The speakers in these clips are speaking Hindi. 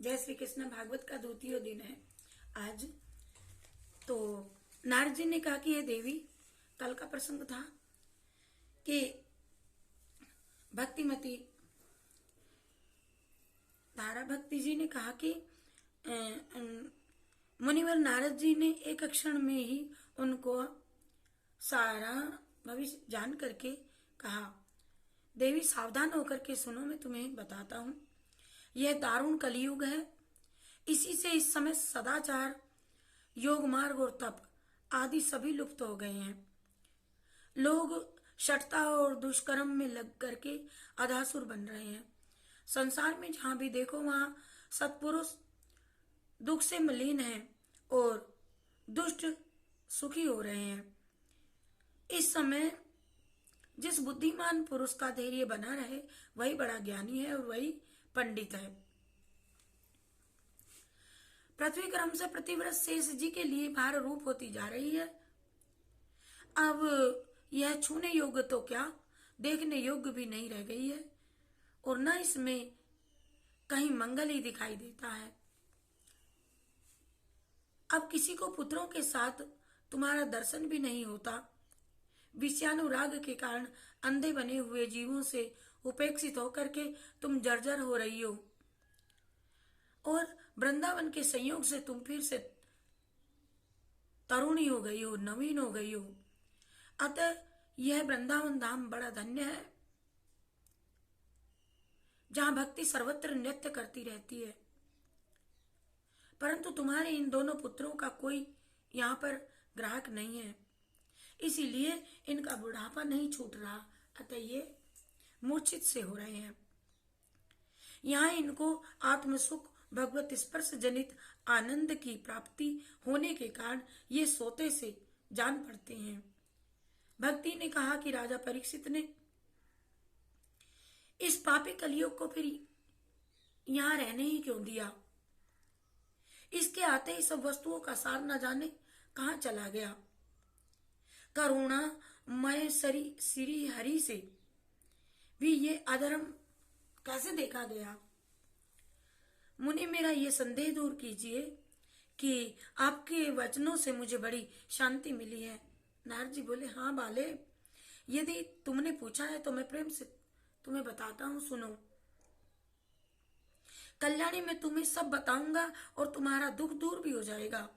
जय श्री कृष्ण। भागवत का द्वितीय दिन है आज। तो नारद जी ने कहा कि ये देवी, कल का प्रसंग था कि भक्तिमती तारा भक्ति जी ने कहा कि मुनिवर नारद जी ने एक क्षण में ही उनको सारा भविष्य जान करके कहा, देवी सावधान होकर के सुनो, मैं तुम्हें बताता हूं। यह दारुण कलयुग है। इसी से इस समय सदाचार, योग मार्ग और तप आदि सभी लुप्त हो गए हैं। लोग शठता और दुष्कर्म में लग करके अधासुर बन रहे हैं। संसार में जहां भी देखो वहां सत्पुरुष दुख से मलिन हैं और दुष्ट सुखी हो रहे हैं। इस समय जिस बुद्धिमान पुरुष का धैर्य बना रहे वही बड़ा ज्ञानी है और वही पंडित है। पृथ्वी क्रम से प्रतिवर्ष शेष जी के लिए भार रूप होती जा रही है। अब यह छूने योग्य तो क्या, देखने योग्य भी नहीं रह गई है और न इसमें कहीं मंगल ही दिखाई देता है। अब किसी को पुत्रों के साथ तुम्हारा दर्शन भी नहीं होता। विषयानुराग के कारण अंधे बने हुए जीवों से उपेक्षित होकर के तुम जर्जर हो रही हो और वृंदावन के संयोग से तुम फिर से तरुणी हो गई हो, नवीन हो गई हो। अतः यह वृंदावन धाम बड़ा धन्य है, जहां भक्ति सर्वत्र नृत्य करती रहती है। परंतु तुम्हारे इन दोनों पुत्रों का कोई यहाँ पर ग्राहक नहीं है, इसीलिए इनका बुढ़ापा नहीं छूट रहा। अतः ये मूर्छित से हो रहे हैं। यहाँ इनको आत्मसुख, भगवत स्पर्श जनित आनंद की प्राप्ति होने के कारण ये सोते से जान पड़ते हैं। भक्ति ने कहा कि राजा परीक्षित ने इस पापी कलयुग को फिर यहाँ रहने ही क्यों दिया। इसके आते ही सब वस्तुओं का सार न जाने कहाँ चला गया। करुणा मय श्री हरि से भी ये अधर्म कैसे देखा गया। मुनि, मेरा ये संदेह दूर कीजिए कि आपके वचनों से मुझे बड़ी शांति मिली है। नारद जी बोले, हाँ बाले, यदि तुमने पूछा है तो मैं प्रेम से तुम्हें बताता हूँ, सुनो। कल्याणी में तुम्हें सब बताऊंगा और तुम्हारा दुख दूर भी हो जाएगा।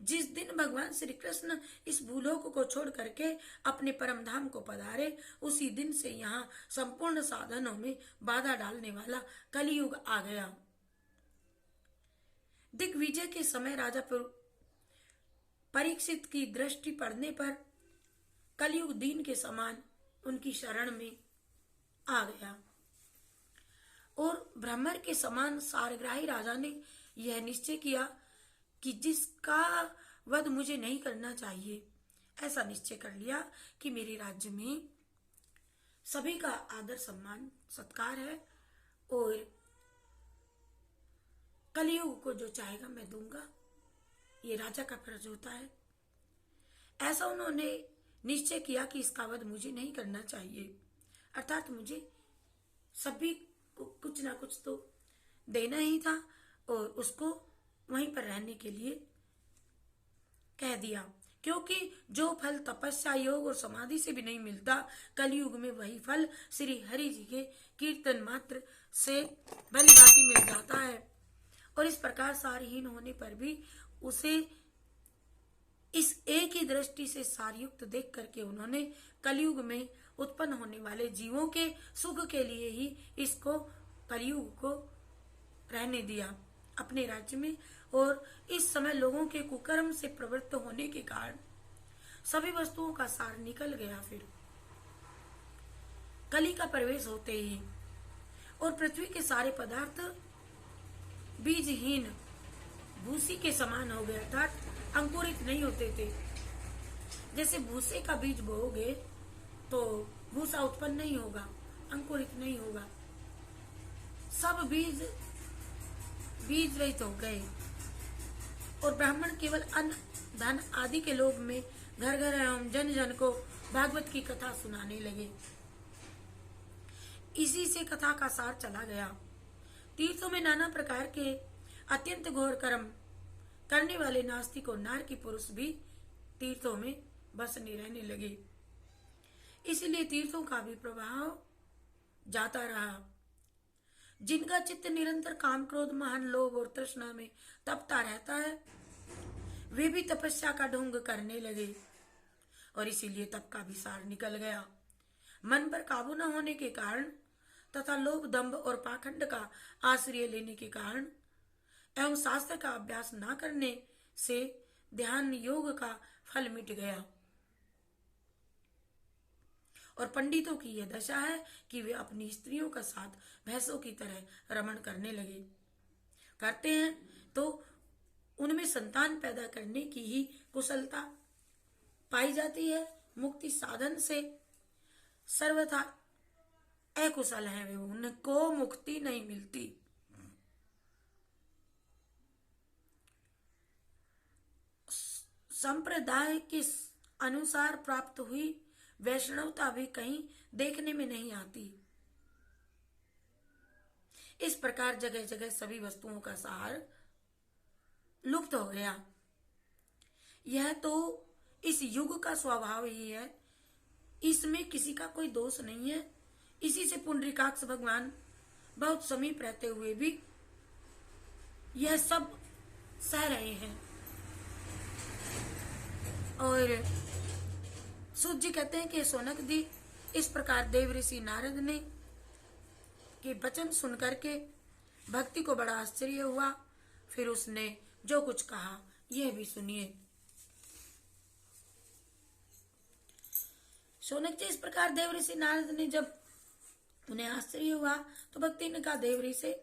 जिस दिन भगवान श्री कृष्ण इस भूलोक को छोड़ करके अपने परम धाम को पधारे, उसी दिन से यहाँ संपूर्ण साधनों में बाधा डालने वाला कलयुग आ गया। दिग्विजय के समय राजा परीक्षित की दृष्टि पड़ने पर कलयुग दीन के समान उनकी शरण में आ गया और भ्रमर के समान सारग्राही राजा ने यह निश्चय किया कि जिसका वध मुझे नहीं करना चाहिए, ऐसा निश्चय कर लिया कि मेरे राज्य में सभी का आदर सम्मान सत्कार है और कलयुग को जो चाहेगा मैं दूंगा। ये राजा का फर्ज होता है। ऐसा उन्होंने निश्चय किया कि इसका वध मुझे नहीं करना चाहिए, अर्थात मुझे सभी को कुछ ना कुछ तो देना ही था और उसको वहीं पर रहने के लिए कह दिया। क्योंकि जो फल तपस्या, योग और समाधि से भी नहीं मिलता, कलयुग में वही फल श्री हरि जी के कीर्तन मात्र से भली भांति मिल जाता है। और इस प्रकार सारहीन होने पर भी उसे इस एक ही दृष्टि से सारयुक्त देख करके उन्होंने कलयुग में उत्पन्न होने वाले जीवों के सुख के लिए ही इसको कलयुग को रहने दिया अपने राज्य में। और इस समय लोगों के कुकर्म से प्रवृत्त होने के कारण सभी वस्तुओं का सार निकल गया। फिर कली का प्रवेश होते ही और पृथ्वी के सारे पदार्थ बीजहीन भूसी के समान हो गए, अर्थात अंकुरित नहीं होते थे। जैसे भूसे का बीज बोओगे तो भूसा उत्पन्न नहीं होगा, अंकुरित नहीं होगा। सब बीज रहित हो गए और ब्राह्मण केवल अन्न, धन आदि के लोभ में घर घर एवं जन जन को भागवत की कथा सुनाने लगे। इसी से कथा का सार चला गया। तीर्थों में नाना प्रकार के अत्यंत घोर कर्म करने वाले नास्तिक और नारकी पुरुष भी तीर्थों में बसने रहने लगे। इसलिए तीर्थों का भी प्रभाव जाता रहा। जिनका चित्त निरंतर काम क्रोध महान लोभ और तृष्णा में तपता रहता है, वे भी तपस्या का ढोंग करने लगे और इसीलिए तप का भी सार निकल गया। मन पर काबू न होने के कारण तथा लोभ दंभ और पाखंड का आश्रय लेने के कारण एवं शास्त्र का अभ्यास न करने से ध्यान योग का फल मिट गया और पंडितों की यह दशा है कि वे अपनी स्त्रियों का साथ भैंसों की तरह रमण करने लगे। करते हैं तो उनमें संतान पैदा करने की ही कुशलता पाई जाती है। मुक्ति साधन से सर्वथा अकुशल है वे, उनको मुक्ति नहीं मिलती। संप्रदाय के अनुसार प्राप्त हुई वैष्णवता भी कहीं देखने में नहीं आती। इस प्रकार जगह जगह सभी वस्तुओं का सार लुप्त हो गया। यह तो इस युग का स्वभाव ही है, इसमें किसी का कोई दोष नहीं है। इसी से पुंडरीकाक्ष भगवान बहुत समीप रहते हुए भी यह सब सह रहे हैं। और सूत जी कहते हैं कि सोनक दी, इस प्रकार देव ऋषि नारद ने के वचन सुन करके भक्ति को बड़ा आश्चर्य हुआ। फिर उसने जो कुछ कहा यह भी सुनिए। सोनक जी, इस प्रकार देव ऋषि नारद ने जब उन्हें आश्चर्य हुआ तो भक्ति ने कहा, देव ऋषि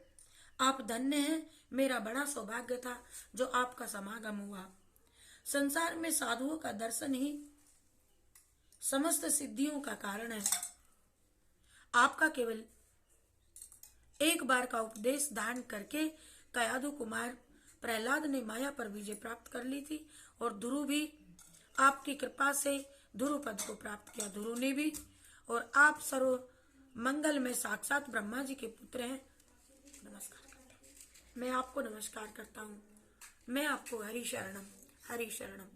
आप धन्य हैं, मेरा बड़ा सौभाग्य था जो आपका समागम हुआ। संसार में साधुओं का दर्शन ही समस्त सिद्धियों का कारण है। आपका केवल एक बार का उपदेश दान करके कयाधु कुमार प्रहलाद ने माया पर विजय प्राप्त कर ली थी और ध्रुव भी आपकी कृपा से ध्रुव पद को प्राप्त किया। ध्रुव ने भी, और आप सर्व मंगल में साक्षात ब्रह्मा जी के पुत्र हैं। नमस्कार करता हूँ, मैं आपको नमस्कार करता हूँ। मैं आपको हरि शरणम हरि शरणम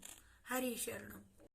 हरि शरणम।